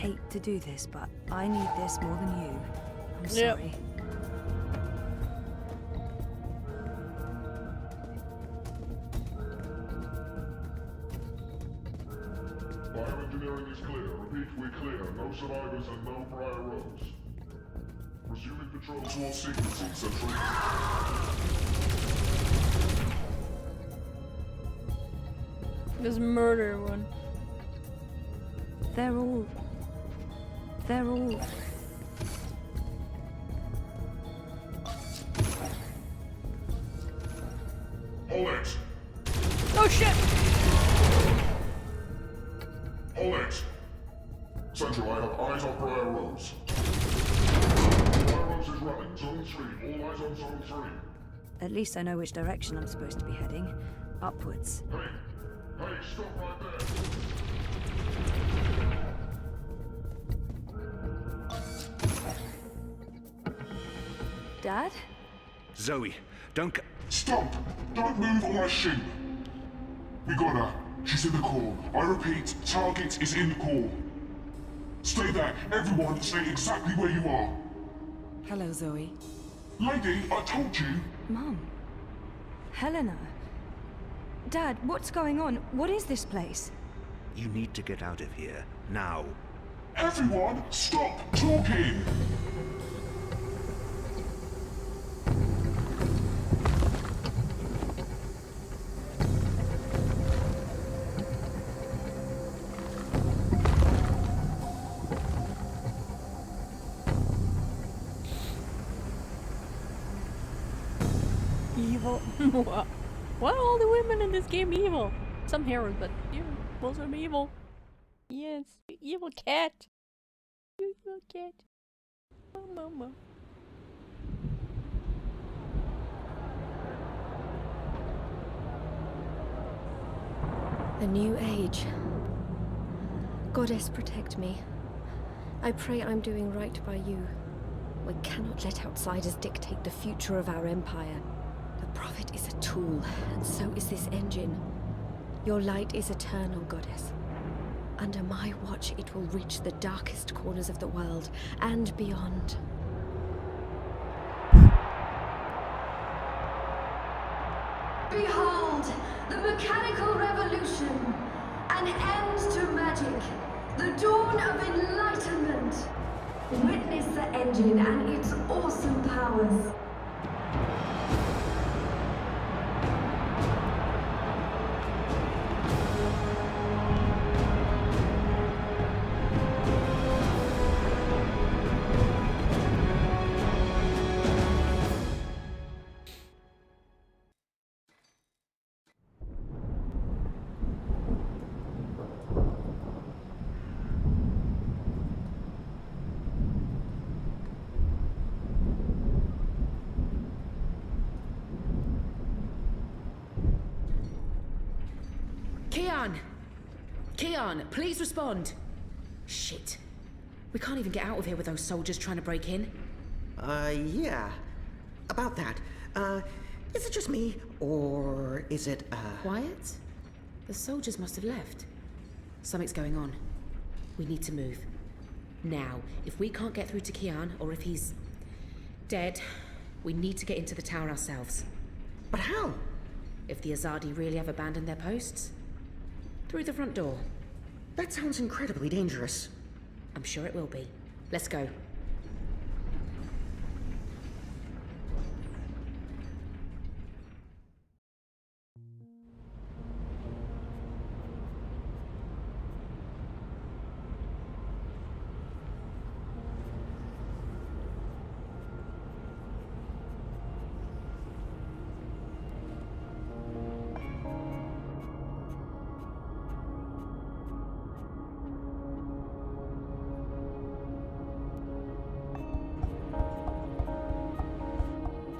hate to do this, but I need this more than you. I'm Yep. sorry. Bioengineering is clear. Repeat, we're clear. No survivors and no prior roads. Resuming patrol towards sequencing, Central. This murder one. They're all... Hold it! Oh shit! Hold it! Central, I have eyes on prior roads. Prior roads is running. Zone 3. All eyes on Zone 3. At least I know which direction I'm supposed to be heading. Upwards. Hey! Hey, stop right there! Dad? Zoe, don't Stop! Don't move or I shoot! We got her. She's in the core. I repeat, target is in the core. Stay there. Everyone, stay exactly where you are. Hello, Zoe. Lady, I told you. Mum? Helena? Dad, what's going on? What is this place? You need to get out of here. Now. Everyone, stop talking! Evil. Why are all the women in this game evil? Some heroes, but yeah, most of them evil. Yes, you evil cat. You evil cat. Mama. A new age. Goddess, protect me. I pray I'm doing right by you. We cannot let outsiders dictate the future of our empire. The Prophet is a tool, and so is this engine. Your light is eternal, Goddess. Under my watch, it will reach the darkest corners of the world and beyond. Behold, the mechanical revolution, an end to magic, the dawn of enlightenment. Witness the engine and its awesome powers. Keon, please respond. Shit. We can't even get out of here with those soldiers trying to break in. Yeah. About that. Is it just me, or is it, Quiet? The soldiers must have left. Something's going on. We need to move. Now, if we can't get through to Keon, or if he's dead, we need to get into the tower ourselves. But how? If the Azadi really have abandoned their posts? Through the front door. That sounds incredibly dangerous. I'm sure it will be. Let's go.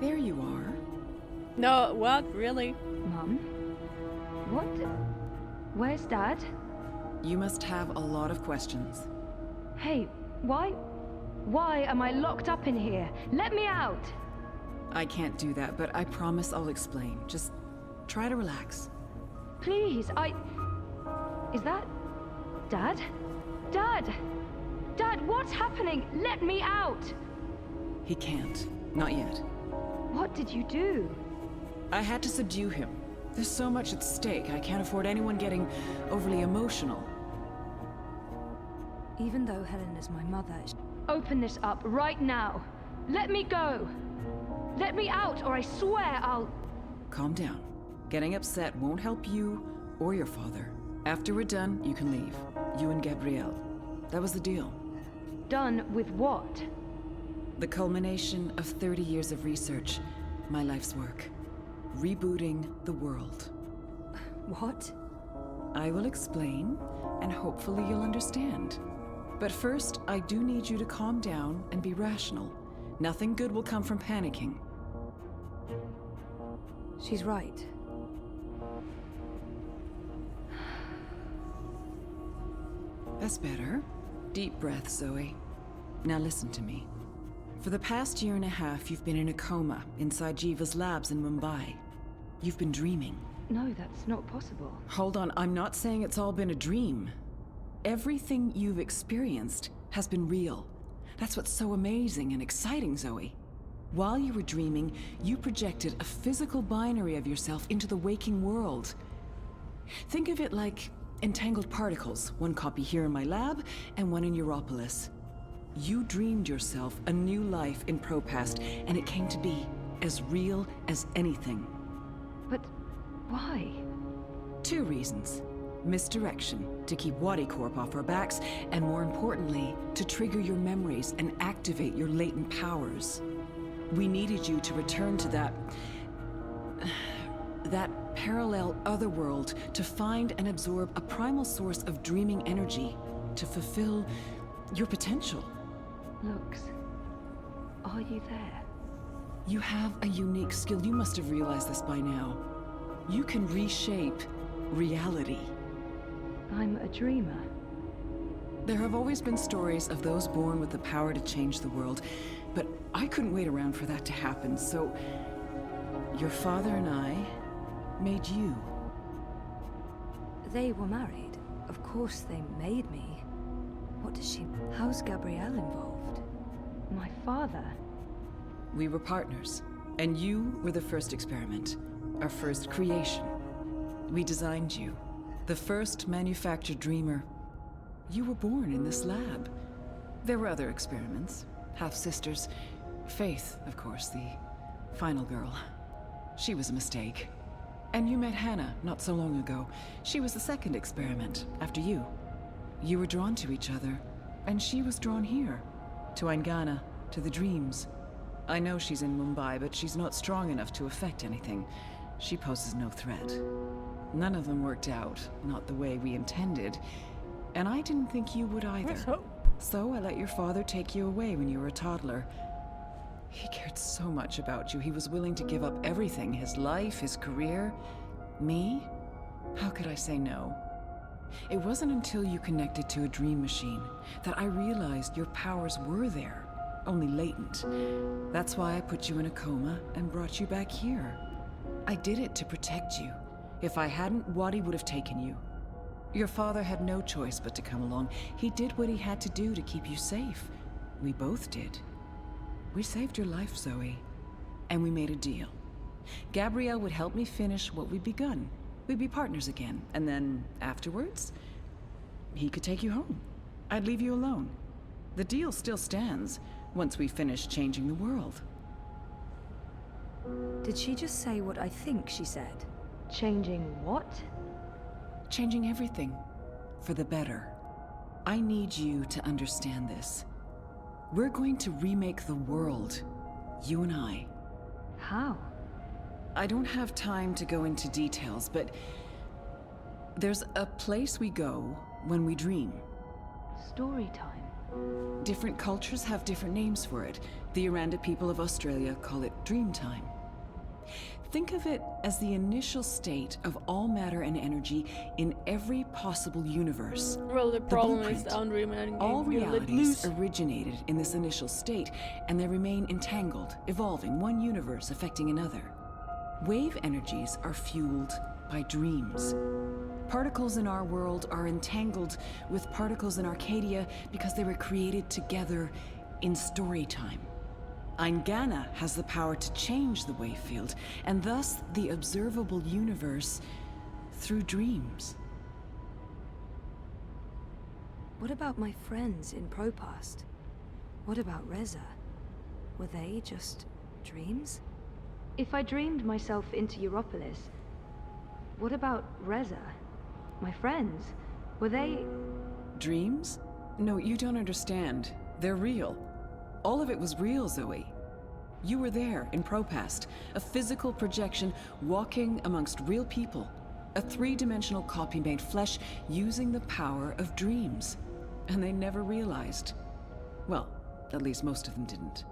There you are. No, what? Really? Mum? What? Where's Dad? You must have a lot of questions. Hey, why am I locked up in here? Let me out! I can't do that, but I promise I'll explain. Just try to relax. Please, Is that... Dad? Dad! Dad, what's happening? Let me out! He can't. Not yet. What did you do? I had to subdue him. There's so much at stake, I can't afford anyone getting overly emotional. Even though Helena's my mother, open this up right now. Let me go. Let me out, or I swear I'll... Calm down. Getting upset won't help you or your father. After we're done, you can leave. You and Gabrielle. That was the deal. Done with what? The culmination of 30 years of research. My life's work. Rebooting the world. What? I will explain, and hopefully you'll understand. But first, I do need you to calm down and be rational. Nothing good will come from panicking. She's right. That's better. Deep breath, Zoe. Now listen to me. For the past year and a half, you've been in a coma inside Jiva's labs in Mumbai. You've been dreaming. No, that's not possible. Hold on, I'm not saying it's all been a dream. Everything you've experienced has been real. That's what's so amazing and exciting, Zoe. While you were dreaming, you projected a physical binary of yourself into the waking world. Think of it like entangled particles, one copy here in my lab and one in Europolis. You dreamed yourself a new life in Propast, and it came to be as real as anything. But why? 2 reasons. Misdirection, to keep Wadi Corp off our backs, and more importantly, to trigger your memories and activate your latent powers. We needed you to return to that parallel otherworld to find and absorb a primal source of dreaming energy to fulfill your potential. Lux, are you there? You have a unique skill. You must have realized this by now. You can reshape reality. I'm a dreamer. There have always been stories of those born with the power to change the world, but I couldn't wait around for that to happen, so your father and I made you. They were married. Of course they made me. What does she... How's Gabrielle involved? My father? We were partners, and you were the first experiment, our first creation. We designed you, the first manufactured dreamer. You were born in this lab. There were other experiments, half-sisters. Faith, of course, the final girl. She was a mistake. And you met Hannah not so long ago. She was the second experiment, after you. You were drawn to each other, and she was drawn here, to Aingana, to the dreams. I know she's in Mumbai, but she's not strong enough to affect anything. She poses no threat. None of them worked out, not the way we intended, and I didn't think you would either. Let's hope. So I let your father take you away when you were a toddler. He cared so much about you, he was willing to give up everything, his life, his career. Me? How could I say no? It wasn't until you connected to a dream machine that I realized your powers were there, only latent. That's why I put you in a coma and brought you back here. I did it to protect you. If I hadn't, Wadi would have taken you. Your father had no choice but to come along. He did what he had to do to keep you safe. We both did. We saved your life, Zoe. And we made a deal. Gabrielle would help me finish what we'd begun. We'd be partners again, and then afterwards, he could take you home. I'd leave you alone. The deal still stands once we finish changing the world. Did she just say what I think she said? Changing what? Changing everything. For the better. I need you to understand this. We're going to remake the world. You and I. How? I don't have time to go into details, but there's a place we go when we dream. Story time. Different cultures have different names for it. The Aranda people of Australia call it dream time. Think of it as the initial state of all matter and energy in every possible universe. Well, the problem is blueprint. the undreaming. All realities originated in this initial state, and they remain entangled, evolving, one universe affecting another. Wave energies are fueled by dreams. Particles in our world are entangled with particles in Arcadia because they were created together in story time. Eingana has the power to change the wave field, and thus the observable universe through dreams. What about my friends in Propast? What about Reza? Were they just dreams? If I dreamed myself into Europolis, what about Reza? My friends? Were they... Dreams? No, you don't understand. They're real. All of it was real, Zoe. You were there in Propast, a physical projection walking amongst real people. A three-dimensional copy made flesh using the power of dreams. And they never realized. Well, at least most of them didn't.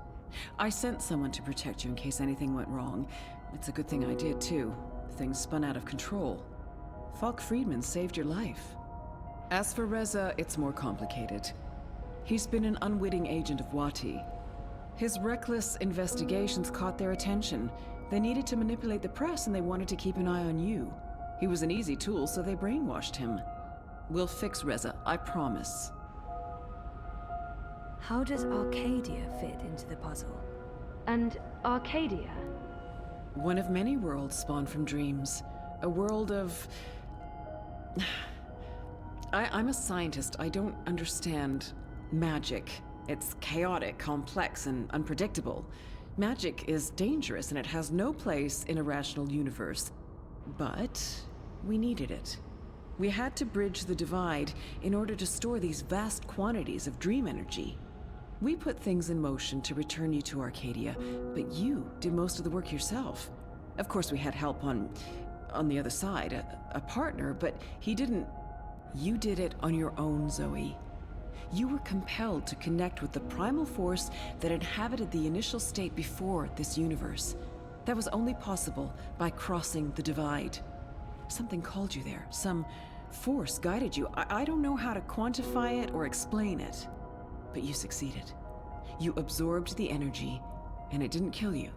I sent someone to protect you in case anything went wrong. It's a good thing I did, too. Things spun out of control. Falk Friedman saved your life. As for Reza, it's more complicated. He's been an unwitting agent of Wati. His reckless investigations caught their attention. They needed to manipulate the press and they wanted to keep an eye on you. He was an easy tool, so they brainwashed him. We'll fix Reza, I promise. How does Arcadia fit into the puzzle? And Arcadia? One of many worlds spawned from dreams. A world of... I'm a scientist. I don't understand magic. It's chaotic, complex, and unpredictable. Magic is dangerous, and it has no place in a rational universe. But we needed it. We had to bridge the divide in order to store these vast quantities of dream energy. We put things in motion to return you to Arcadia, but you did most of the work yourself. Of course, we had help on the other side, a partner, but he didn't... You did it on your own, Zoe. You were compelled to connect with the primal force that inhabited the initial state before this universe. That was only possible by crossing the divide. Something called you there. Some force guided you. I don't know how to quantify it or explain it. But you succeeded. You absorbed the energy, and it didn't kill you.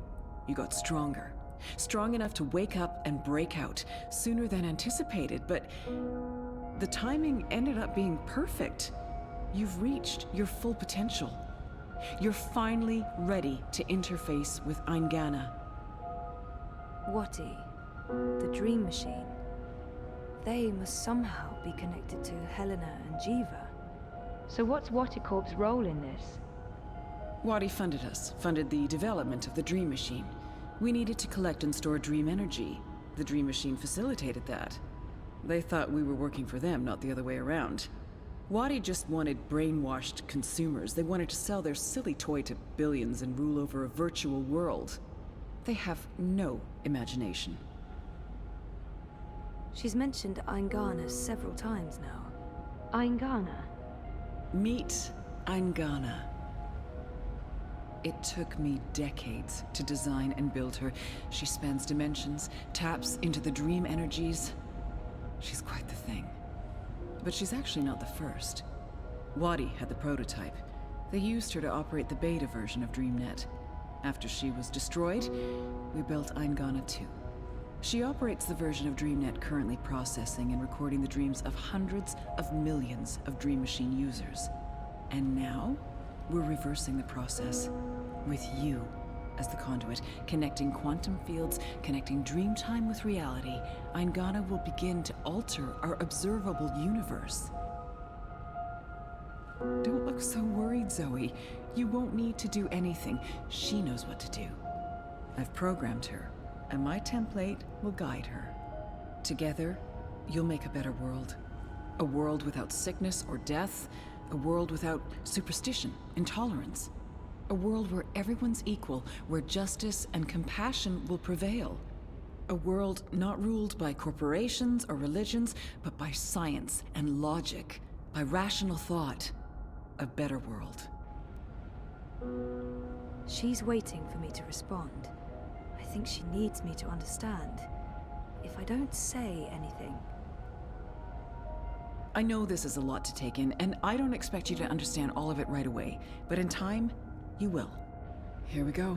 You got stronger. Strong enough to wake up and break out sooner than anticipated, but the timing ended up being perfect. You've reached your full potential. You're finally ready to interface with Eingana. Wati, the dream machine. They must somehow be connected to Helena and Jiva. So what's Wati Corp's role in this? Wati funded us, funded the development of the dream machine. We needed to collect and store dream energy. The dream machine facilitated that. They thought we were working for them, not the other way around. Wati just wanted brainwashed consumers. They wanted to sell their silly toy to billions and rule over a virtual world. They have no imagination. She's mentioned Eingana several times now. Eingana? Meet Eingana. It took me decades to design and build her. She spans dimensions, taps into the dream energies. She's quite the thing. But she's actually not the first. Wati had the prototype. They used her to operate the beta version of DreamNet. After she was destroyed, we built Eingana 2. She operates the version of DreamNet currently processing and recording the dreams of hundreds of millions of Dream Machine users. And now, we're reversing the process. With you as the conduit, connecting quantum fields, connecting dream time with reality, Eingana will begin to alter our observable universe. Don't look so worried, Zoe. You won't need to do anything. She knows what to do. I've programmed her, and my template will guide her. Together, you'll make a better world. A world without sickness or death. A world without superstition, intolerance. A world where everyone's equal, where justice and compassion will prevail. A world not ruled by corporations or religions, but by science and logic, by rational thought. A better world. She's waiting for me to respond. I think she needs me to understand. If I don't say anything... I know this is a lot to take in, and I don't expect you to understand all of it right away, but in time, you will. Here we go.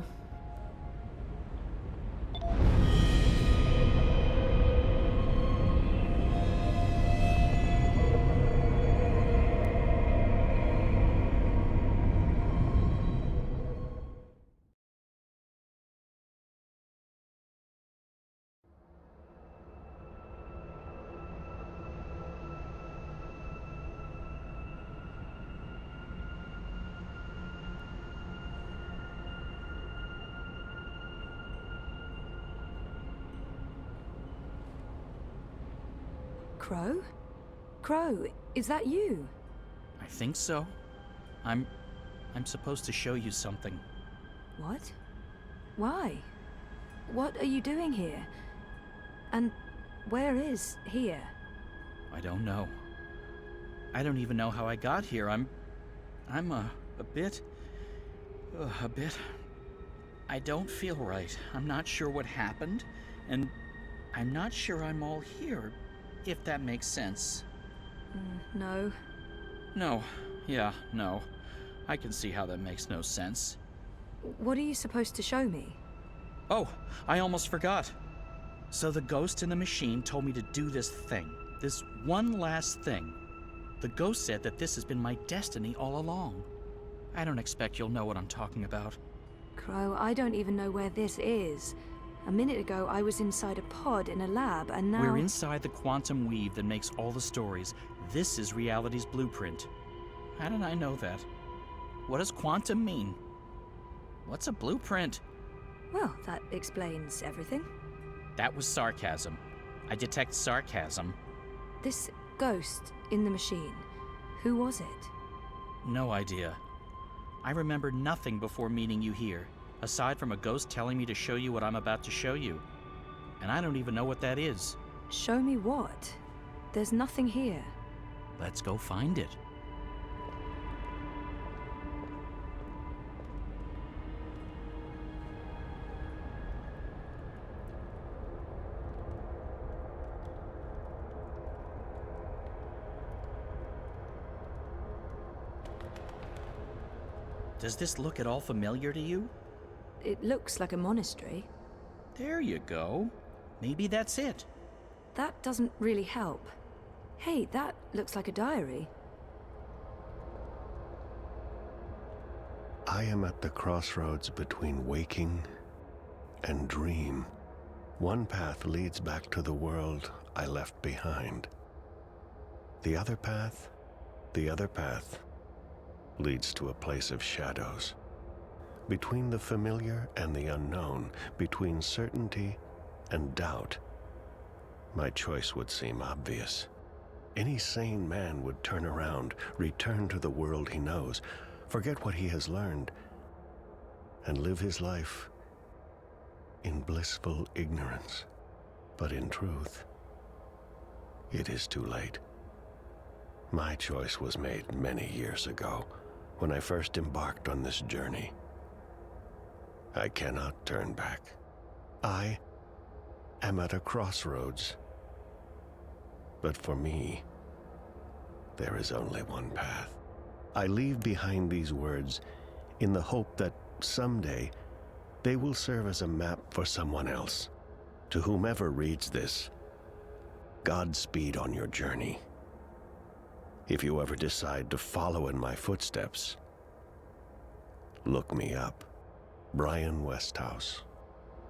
Crow? Crow, is that you? I think so. I'm supposed to show you something. What? Why? What are you doing here? And where is here? I don't know. I don't even know how I got here. I'm a bit... I don't feel right. I'm not sure what happened, and I'm not sure I'm all here, if that makes sense. No. No. Yeah, no. I can see how that makes no sense. What are you supposed to show me? Oh, I almost forgot. So the ghost in the machine told me to do this thing. This one last thing. The ghost said that this has been my destiny all along. I don't expect you'll know what I'm talking about. Crow, I don't even know where this is. A minute ago, I was inside a pod in a lab, and now... We're inside the quantum weave that makes all the stories. This is reality's blueprint. How did I know that? What does quantum mean? What's a blueprint? Well, that explains everything. That was sarcasm. I detect sarcasm. This ghost in the machine, who was it? No idea. I remember nothing before meeting you here, aside from a ghost telling me to show you what I'm about to show you. And I don't even know what that is. Show me what? There's nothing here. Let's go find it. Does this look at all familiar to you? It looks like a monastery. There you go. Maybe that's it. That doesn't really help. Hey, that looks like a diary. I am at the crossroads between waking and dream. One path leads back to the world I left behind. The other path leads to a place of shadows. Between the familiar and the unknown, between certainty and doubt, my choice would seem obvious. Any sane man would turn around, return to the world he knows, forget what he has learned, and live his life in blissful ignorance. But in truth, it is too late. My choice was made many years ago, when I first embarked on this journey. I cannot turn back. I am at a crossroads. But for me, there is only one path. I leave behind these words in the hope that someday they will serve as a map for someone else. To whomever reads this, Godspeed on your journey. If you ever decide to follow in my footsteps, look me up. Brian Westhouse.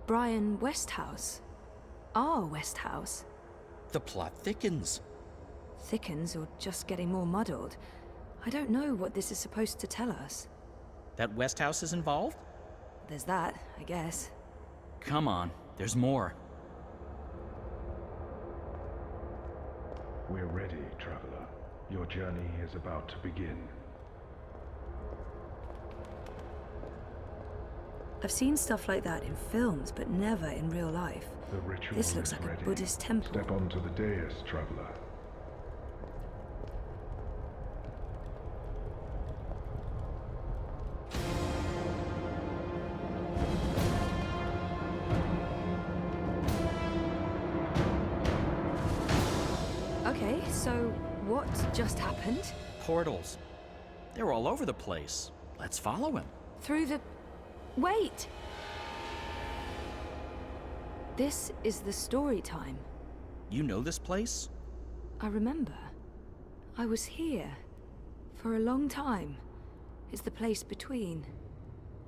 Brian Westhouse? Our Westhouse? The plot thickens. Thickens or just getting more muddled? I don't know what this is supposed to tell us. That Westhouse is involved? There's that, I guess. Come on, there's more. We're ready, traveler. Your journey is about to begin. I've seen stuff like that in films, but never in real life. The ritual This looks is like ready. a Buddhist temple. Step onto the dais, traveler. Okay, so what just happened? Portals. They're all over the place. Let's follow him. Through the... Wait! This is the story time. You know this place? I remember. I was here. For a long time. It's the place between.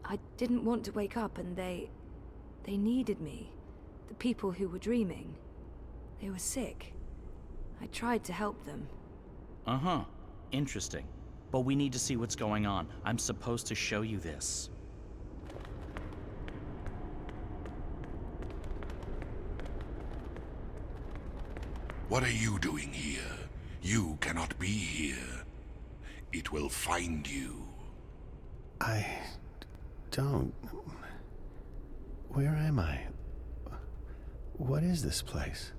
I didn't want to wake up and they needed me. The people who were dreaming. They were sick. I tried to help them. Uh-huh. Interesting. But we need to see what's going on. I'm supposed to show you this. What are you doing here? You cannot be here. It will find you. I don't. Where am I? What is this place?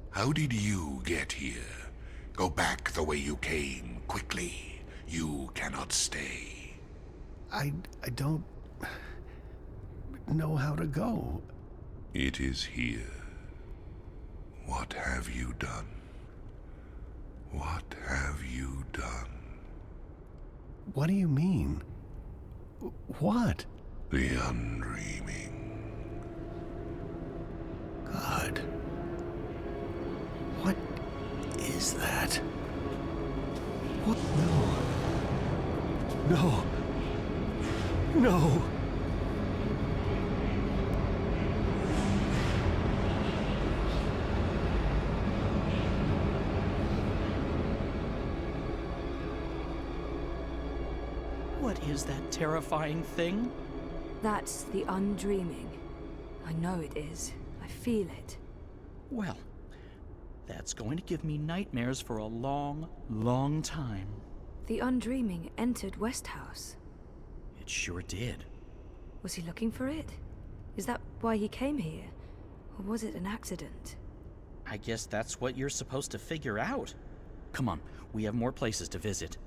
How did you get here? Go back the way you came, quickly. You cannot stay. I don't know how to go. It is here. What have you done? What have you done? What do you mean? What? The undreaming. God. What is that? What? No. No. No. What is that terrifying thing? That's the undreaming. I know it is. I feel it. Well, that's going to give me nightmares for a long, long time. The undreaming entered Westhouse. It sure did. Was he looking for it? Is that why he came here? Or was it an accident? I guess that's what you're supposed to figure out. Come on, we have more places to visit.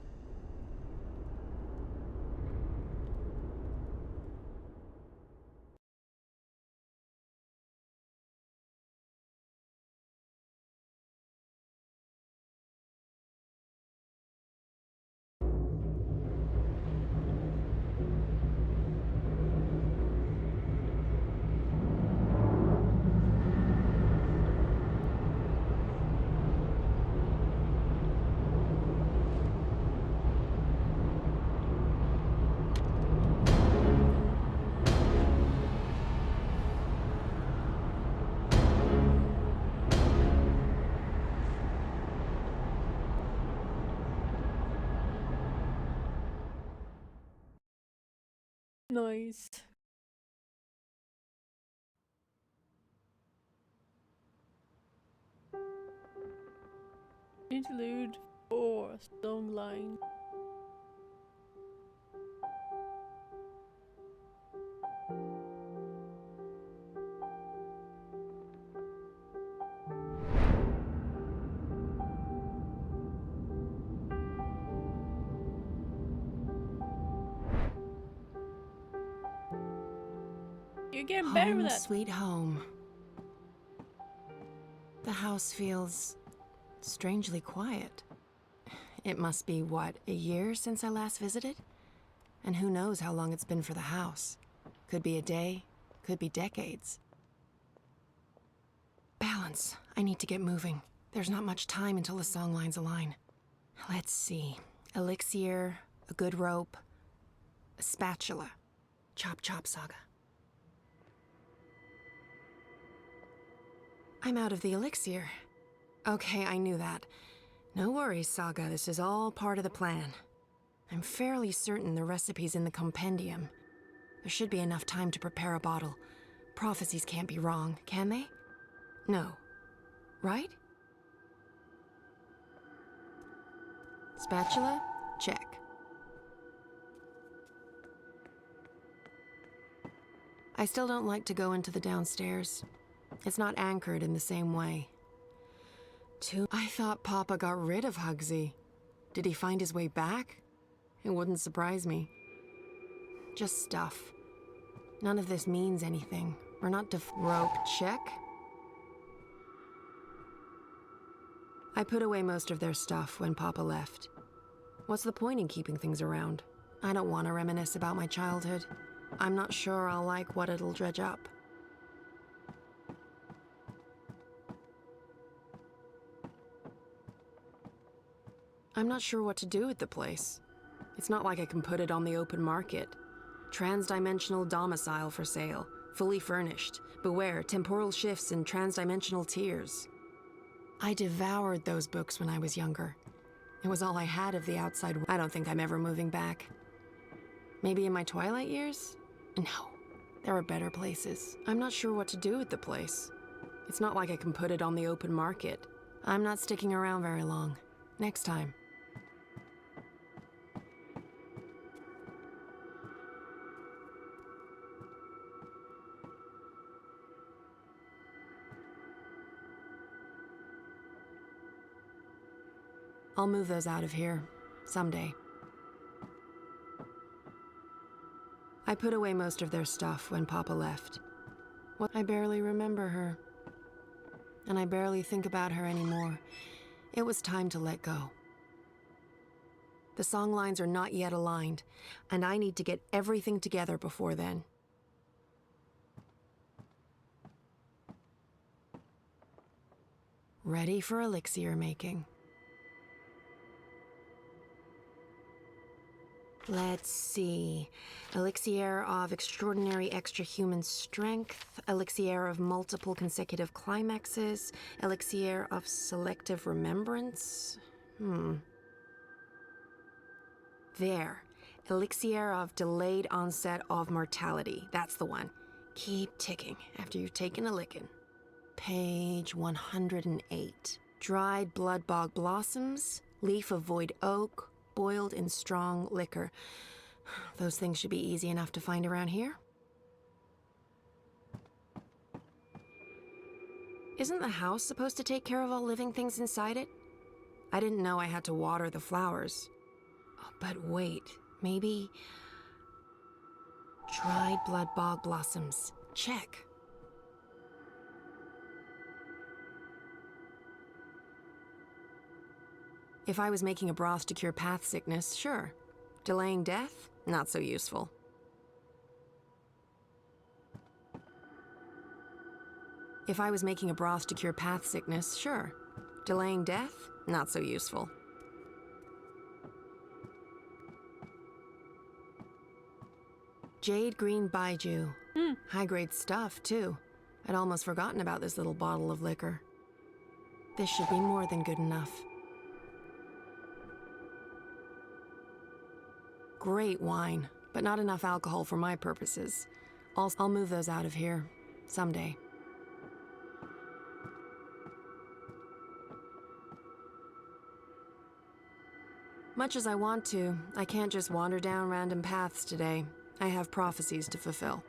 Nice. Interlude 4, Songline. You're getting better with Home that. sweet home. The house feels strangely quiet. It must be, what, a year since I last visited? And who knows how long it's been for the house. Could be a day, could be decades. Balance. I need to get moving. There's not much time until the songlines align. Let's see. Elixir, a good rope, a spatula. Chop chop, Saga. I'm out of the elixir. Okay, I knew that. No worries, Saga. This is all part of the plan. I'm fairly certain the recipe's in the compendium. There should be enough time to prepare a bottle. Prophecies can't be wrong, can they? No. Right? Spatula? Check. I still don't like to go into the downstairs. It's not anchored in the same way. I thought Papa got rid of Hugsy. Did he find his way back? It wouldn't surprise me. Just stuff. None of this means anything. We're not rope check. I put away most of their stuff when Papa left. What's the point in keeping things around? I don't want to reminisce about my childhood. I'm not sure I'll like what it'll dredge up. I'm not sure what to do with the place. It's not like I can put it on the open market. Transdimensional domicile for sale, fully furnished. Beware, temporal shifts and transdimensional tears. I devoured those books when I was younger. It was all I had of the outside. I don't think I'm ever moving back. Maybe in my twilight years? No, there are better places. I'm not sure what to do with the place. It's not like I can put it on the open market. I'm not sticking around very long. Next time. I'll move those out of here. Someday. I put away most of their stuff when Papa left. I barely remember her. And I barely think about her anymore. It was time to let go. The song lines are not yet aligned, and I need to get everything together before then. Ready for elixir making. Let's see. Elixir of extraordinary extra-human strength, elixir of multiple consecutive climaxes, elixir of selective remembrance. There. Elixir of delayed onset of mortality. That's the one. Keep ticking after you've taken a licking. Page 108. Dried blood bog blossoms, leaf of void oak, boiled in strong liquor. Those things should be easy enough to find around here. Isn't the house supposed to take care of all living things inside it? I didn't know I had to water the flowers. Oh, but wait, maybe... Dried blood bog blossoms. Check. If I was making a broth to cure path sickness, sure. Delaying death? Not so useful. If I was making a broth to cure path sickness, sure. Delaying death? Not so useful. Jade green baijiu. High-grade stuff, too. I'd almost forgotten about this little bottle of liquor. This should be more than good enough. Great wine, but not enough alcohol for my purposes. I'll move those out of here. Someday. Much as I want to, I can't just wander down random paths today. I have prophecies to fulfill.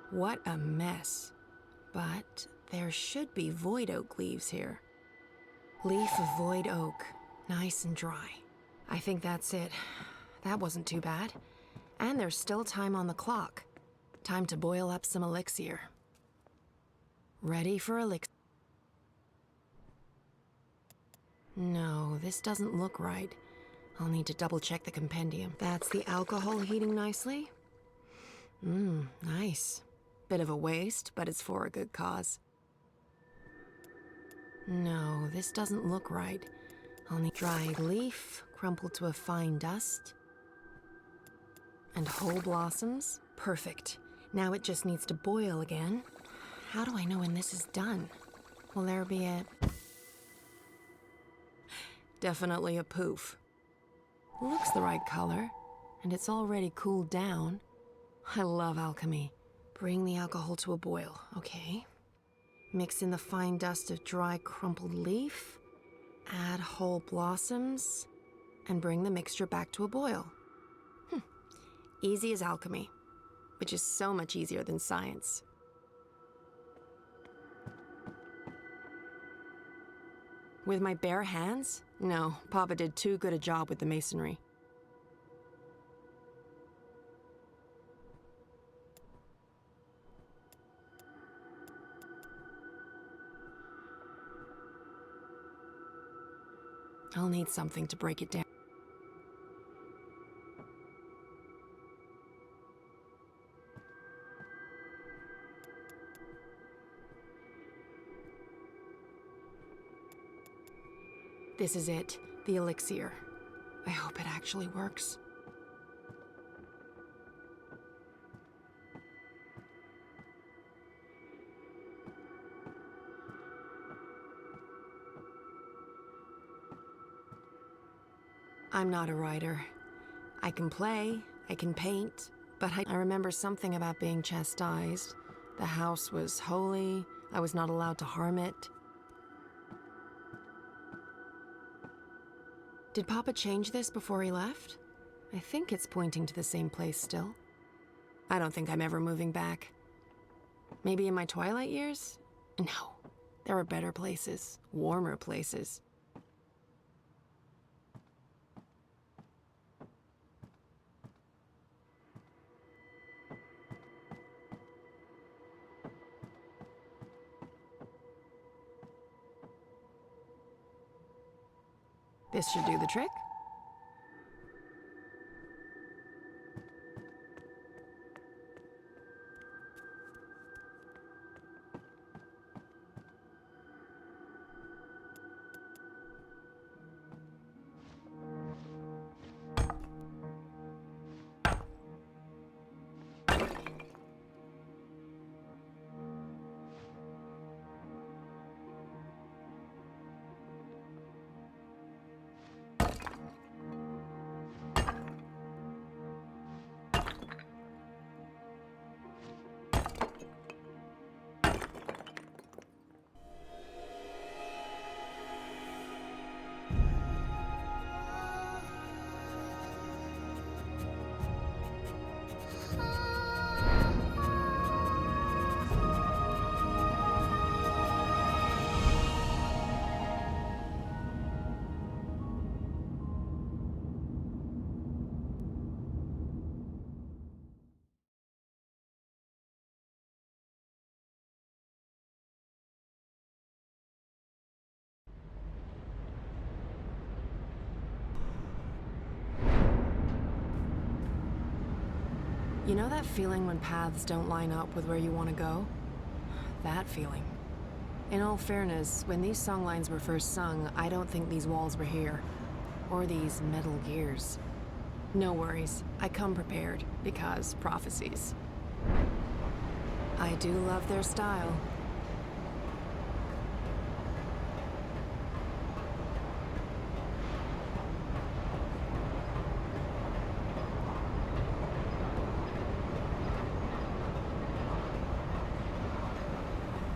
What a mess. But there should be void oak leaves here. Leaf of void oak. Nice and dry. I think that's it. That wasn't too bad. And there's still time on the clock. Time to boil up some elixir. Ready for elixir. No, this doesn't look right. I'll need to double-check the compendium. That's the alcohol heating nicely. Nice. Bit of a waste, but it's for a good cause. No, this doesn't look right. I'll need dried leaf, crumpled to a fine dust. And whole blossoms. Perfect. Now it just needs to boil again. How do I know when this is done? Will there be a... Definitely a poof. Looks the right color, and it's already cooled down. I love alchemy. Bring the alcohol to a boil, okay. Mix in the fine dust of dry crumpled leaf, add whole blossoms, and bring the mixture back to a boil. Easy as alchemy, which is so much easier than science. With my bare hands? No, Papa did too good a job with the masonry. I'll need something to break it down. This is it, the elixir. I hope it actually works. I'm not a writer. I can play, I can paint, But I remember something about being chastised. The house was holy. I was not allowed to harm it. Did Papa change this before he left? I think it's pointing to the same place still. I don't think I'm ever moving back. Maybe in my twilight years? No. There are better places, warmer places. This should do the trick. You know that feeling when paths don't line up with where you want to go? That feeling. In all fairness, when these songlines were first sung, I don't think these walls were here. Or these metal gears. No worries, I come prepared, because prophecies. I do love their style.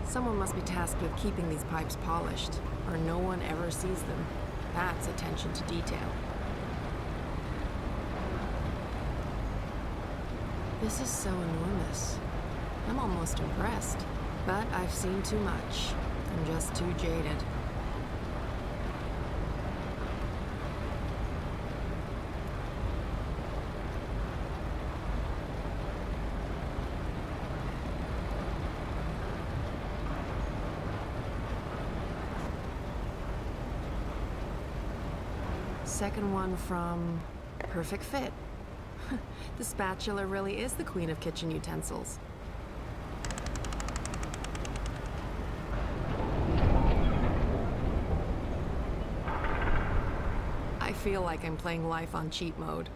Someone must be tasked with keeping these pipes polished, or no one ever sees them. That's attention to detail. This is so enormous. I'm almost impressed, but I've seen too much. I'm just too jaded. Second one from Perfect Fit. The spatula really is the queen of kitchen utensils. I feel like I'm playing life on cheat mode.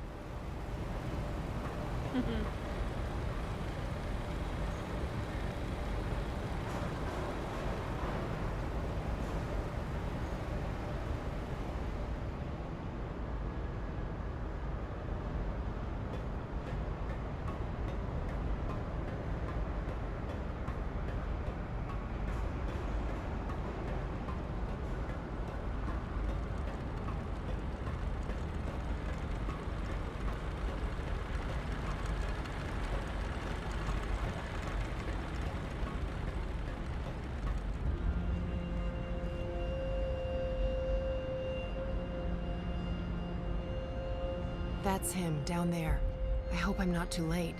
That's him, down there. I hope I'm not too late.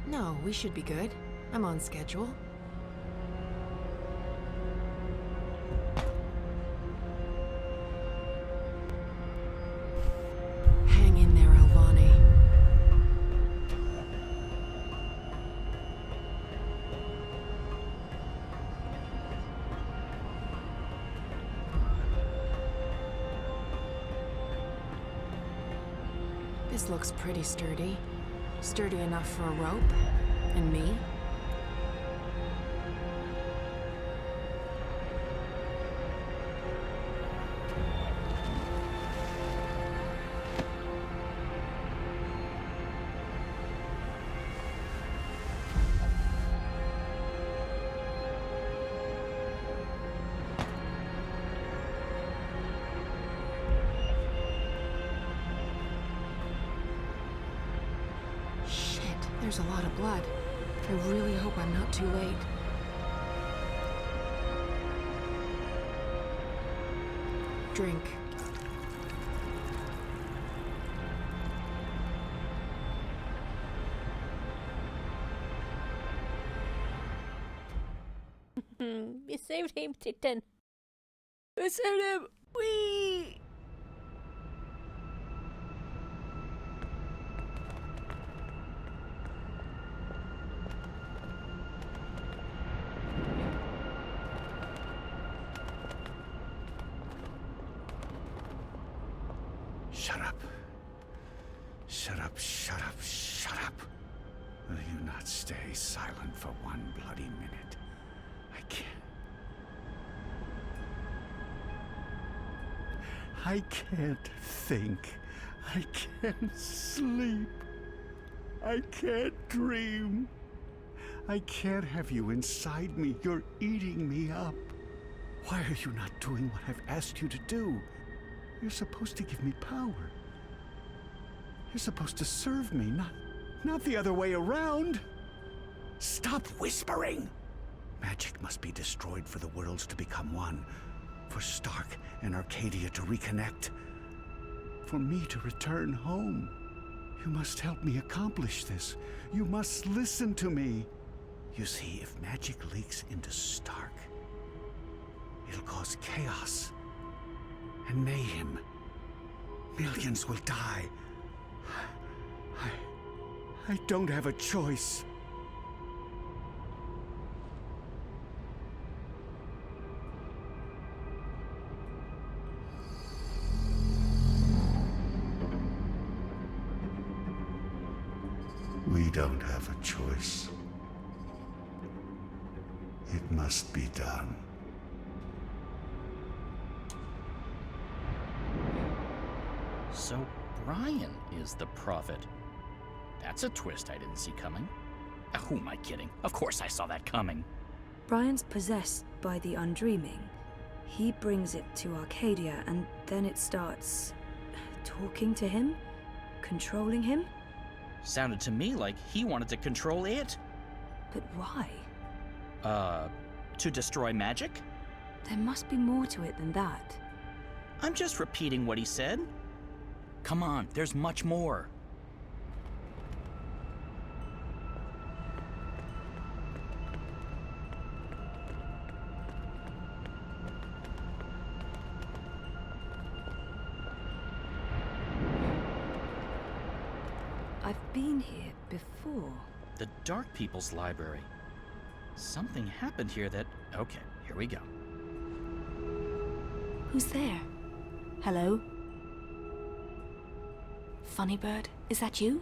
No, we should be good. I'm on schedule. Hang in there, Alvani. This looks pretty sturdy. Sturdy enough for a rope. And me. There's a lot of blood. I really hope I'm not too late. Drink. You saved him, Titan. We saved him. Wee. Shut up. Shut up, shut up, shut up. Will you not stay silent for one bloody minute? I can't. I can't think. I can't sleep. I can't dream. I can't have you inside me. You're eating me up. Why are you not doing what I've asked you to do? You're supposed to give me power. You're supposed to serve me, not the other way around. Stop whispering! Magic must be destroyed for the worlds to become one, for Stark and Arcadia to reconnect, for me to return home. You must help me accomplish this. You must listen to me. You see, if magic leaks into Stark, it'll cause chaos and mayhem. Millions will die. I don't have a choice. We don't have a choice. It must be done. So Brian is the prophet. That's a twist I didn't see coming. Who am I kidding? Of course I saw that coming. Brian's possessed by the Undreaming. He brings it to Arcadia, and then it starts talking to him? Controlling him? Sounded to me like he wanted to control it. But why? To destroy magic? There must be more to it than that. I'm just repeating what he said. Come on, there's much more. I've been here before. The Dark People's Library. Something happened here that... Okay, here we go. Who's there? Hello? Funnybird, is that you?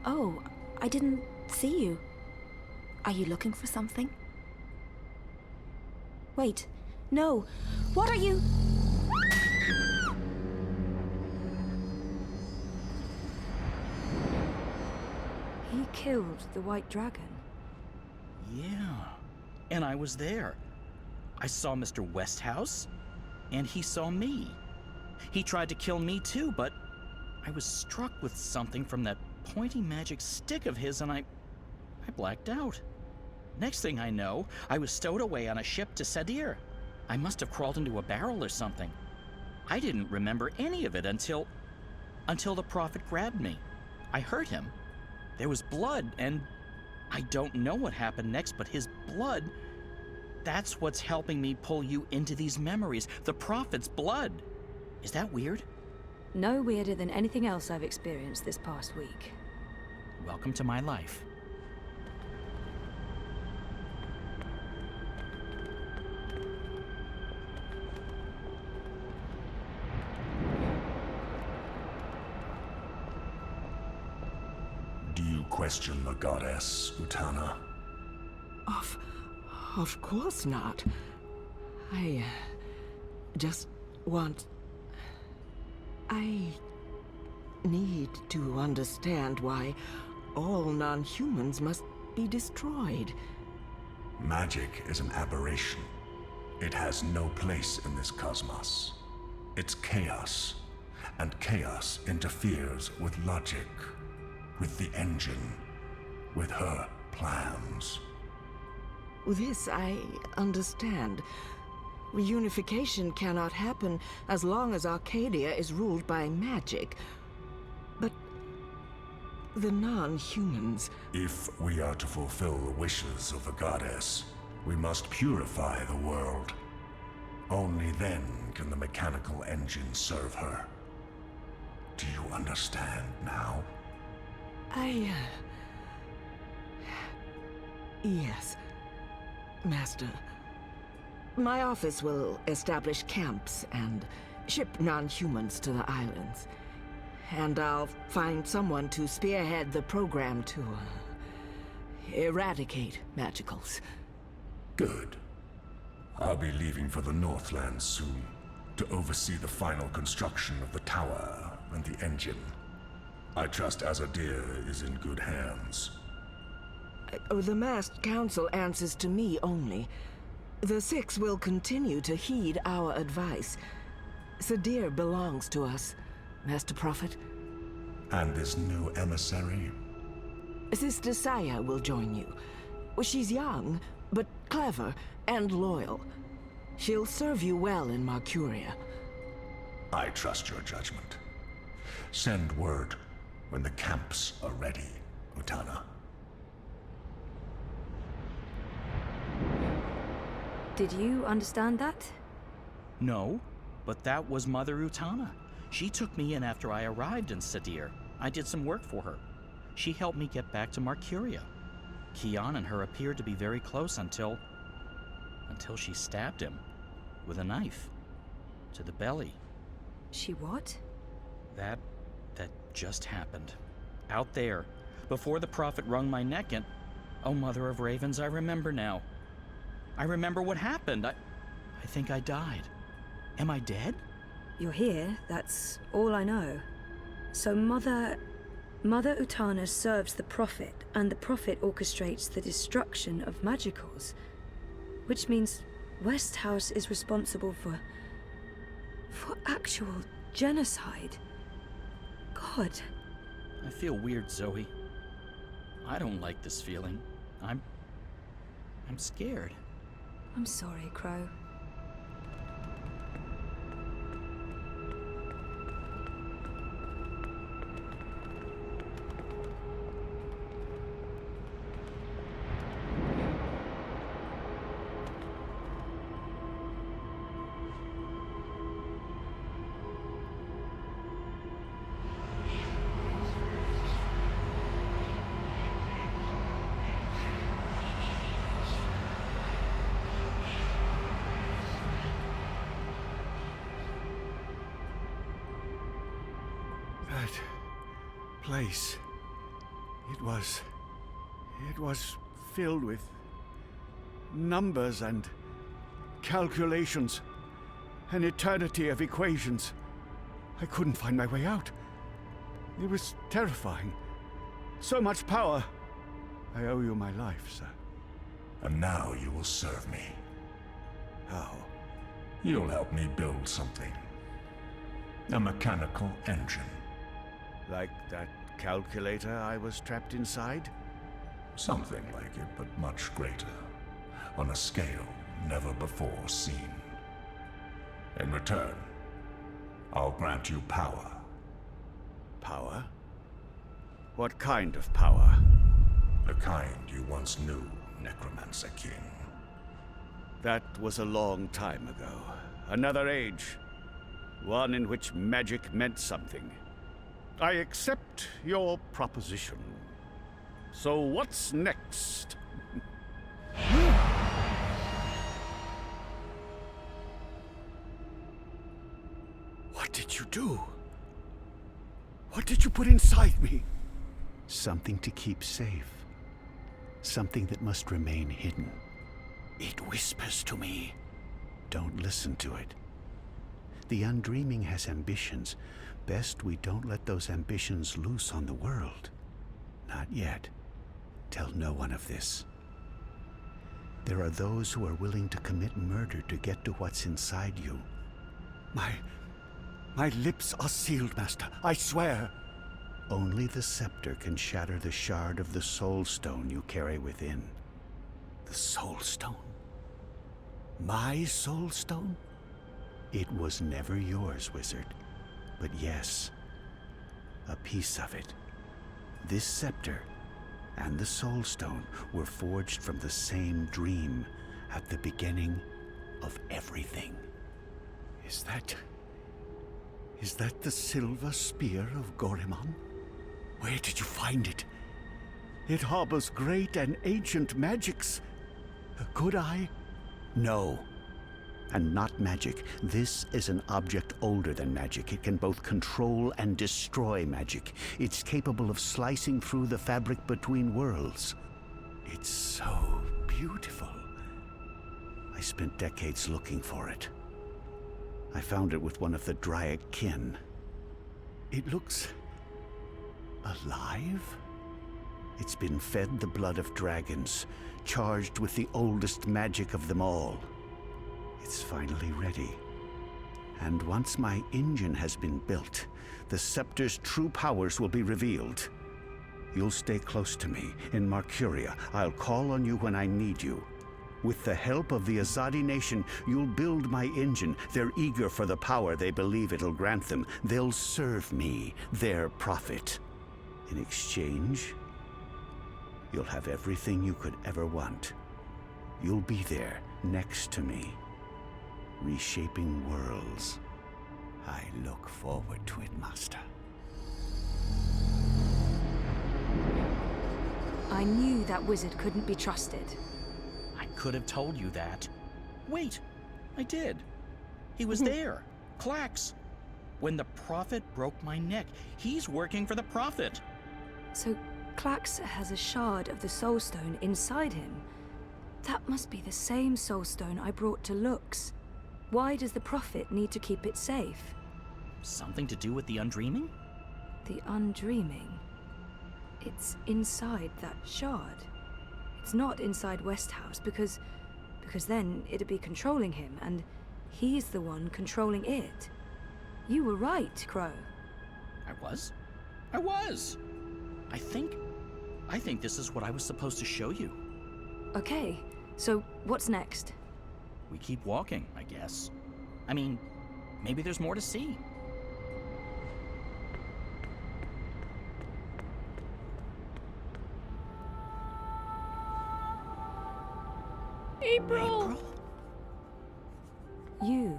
Oh, I didn't see you. Are you looking for something? Wait, no. What are you? He killed the White Dragon. Yeah, and I was there. I saw Mr. Westhouse, and he saw me. He tried to kill me too, but I was struck with something from that pointy magic stick of his, and I blacked out. Next thing I know, I was stowed away on a ship to Sadir. I must have crawled into a barrel or something. I didn't remember any of it until the prophet grabbed me. I hurt him. There was blood, and I don't know what happened next, but his blood, that's what's helping me pull you into these memories. The prophet's blood. Is that weird? No weirder than anything else I've experienced this past week. Welcome to my life. Do you question the goddess, Utana? Of course not. I just want... I need to understand why all non-humans must be destroyed. Magic is an aberration. It has no place in this cosmos. It's chaos, and chaos interferes with logic, with the engine, with her plans. This I understand. Reunification cannot happen as long as Arcadia is ruled by magic. But the non-humans... If we are to fulfill the wishes of the goddess, we must purify the world. Only then can the mechanical engine serve her. Do you understand now? Yes, Master. My office will establish camps and ship non-humans to the islands. And I'll find someone to spearhead the program to eradicate magicals. Good. I'll be leaving for the Northlands soon, to oversee the final construction of the tower and the engine. I trust Azadir is in good hands. The masked council answers to me only. The Six will continue to heed our advice. Sadir belongs to us, Master Prophet. And this new emissary? Sister Saya will join you. She's young, but clever and loyal. She'll serve you well in Marcuria. I trust your judgment. Send word when the camps are ready, Utana. Did you understand that? No, but that was Mother Utana. She took me in after I arrived in Sadir. I did some work for her. She helped me get back to Marcuria. Kian and her appeared to be very close until she stabbed him with a knife to the belly. She what? That just happened. Out there, before the Prophet wrung my neck and... Oh, Mother of Ravens, I remember now. I remember what happened. I think I died. Am I dead? You're here, that's all I know. So Mother Utana serves the Prophet, and the Prophet orchestrates the destruction of magicals. Which means Westhouse is responsible for actual genocide. God. I feel weird, Zoe. I don't like this feeling. I'm scared. I'm sorry, Crow. That place, it was filled with numbers and calculations, an eternity of equations. I couldn't find my way out. It was terrifying. So much power. I owe you my life, sir. And now you will serve me. How? You'll help me build something. A mechanical engine. Like that calculator I was trapped inside? Something like it, but much greater. On a scale never before seen. In return, I'll grant you power. Power? What kind of power? The kind you once knew, Necromancer King. That was a long time ago. Another age. One in which magic meant something. I accept your proposition. So what's next? What did you do? What did you put inside me? Something to keep safe. Something that must remain hidden. It whispers to me. Don't listen to it. The Undreaming has ambitions. Best we don't let those ambitions loose on the world. Not yet. Tell no one of this. There are those who are willing to commit murder to get to what's inside you. My lips are sealed, Master. I swear. Only the scepter can shatter the shard of the Soul Stone you carry within. The Soul Stone? My Soul Stone? It was never yours, wizard. But yes, a piece of it. This scepter and the Soul Stone were forged from the same dream at the beginning of everything. Is that the silver spear of Gorimon? Where did you find it? It harbors great and ancient magics. Could I? No. And not magic. This is an object older than magic. It can both control and destroy magic. It's capable of slicing through the fabric between worlds. It's so beautiful. I spent decades looking for it. I found it with one of the Dryad kin. It looks alive? It's been fed the blood of dragons, charged with the oldest magic of them all. It's finally ready. And once my engine has been built, the scepter's true powers will be revealed. You'll stay close to me in Marcuria. I'll call on you when I need you. With the help of the Azadi nation, you'll build my engine. They're eager for the power they believe it'll grant them. They'll serve me, their prophet. In exchange, you'll have everything you could ever want. You'll be there, next to me, reshaping worlds. I look forward to it, Master. I knew that wizard couldn't be trusted. I could have told you that. Wait, I did. He was there. Klax. When the Prophet broke my neck, he's working for the Prophet. So Klax has a shard of the Soul Stone inside him. That must be the same Soul Stone I brought to Lux. Why does the Prophet need to keep it safe? Something to do with the Undreaming? The Undreaming? It's inside that shard. It's not inside Westhouse because then it'd be controlling him, and he's the one controlling it. You were right, Crow. I was? I think this is what I was supposed to show you. Okay, so what's next? We keep walking, I guess. I mean, maybe there's more to see. April! You.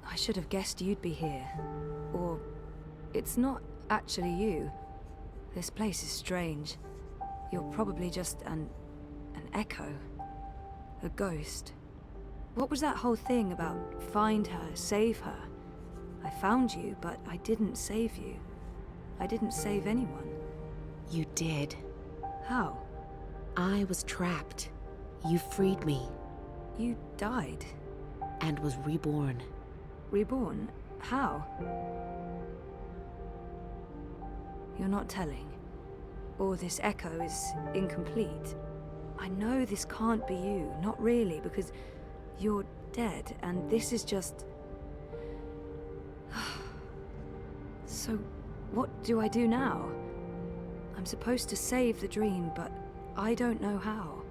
I should have guessed you'd be here. Or it's not actually you. This place is strange. You're probably just an echo. A ghost. What was that whole thing about find her, save her? I found you, but I didn't save you. I didn't save anyone. You did. How? I was trapped. You freed me. You died? And was reborn. Reborn? How? You're not telling. Or this echo is incomplete. I know this can't be you. Not really, because you're dead, and this is just... So, what do I do now? I'm supposed to save the dream, but I don't know how.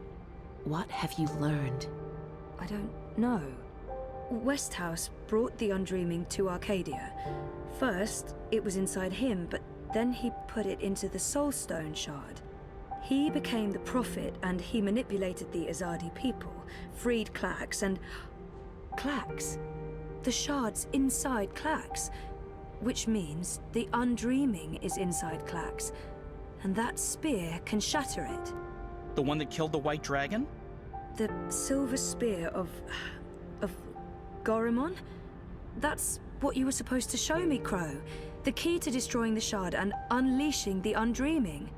What have you learned? I don't know. Westhouse brought the Undreaming to Arcadia. First, it was inside him, but then he put it into the Soul Stone shard. He became the Prophet, and he manipulated the Azadi people, freed Klax, and... Klax? The shard's inside Klax. Which means the Undreaming is inside Klax. And that spear can shatter it. The one that killed the White Dragon? The silver spear of Gorimon? That's what you were supposed to show me, Crow. The key to destroying the shard and unleashing the Undreaming.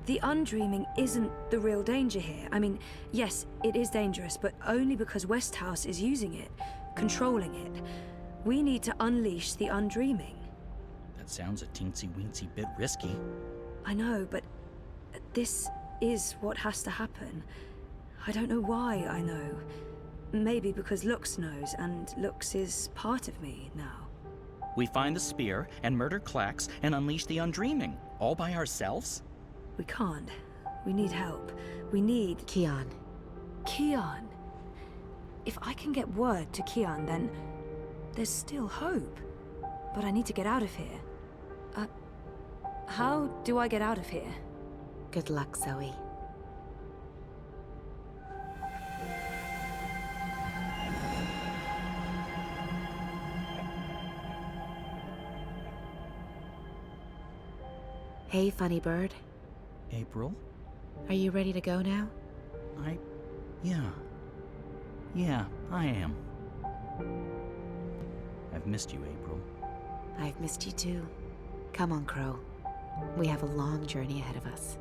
The Undreaming isn't the real danger here. I mean, yes, it is dangerous, but only because Westhouse is using it, controlling it. We need to unleash the Undreaming. That sounds a teensy-weensy bit risky. I know, but this is what has to happen. I don't know why I know. Maybe because Lux knows, and Lux is part of me now. We find the spear and murder Klax and unleash the Undreaming, all by ourselves? We can't. We need help. We need... Kian. Kian? If I can get word to Kian, then there's still hope. But I need to get out of here. How do I get out of here? Good luck, Zoe. Hey, funny bird. April? Are you ready to go now? Yeah, I am. I've missed you, April. I've missed you too. Come on, Crow. We have a long journey ahead of us.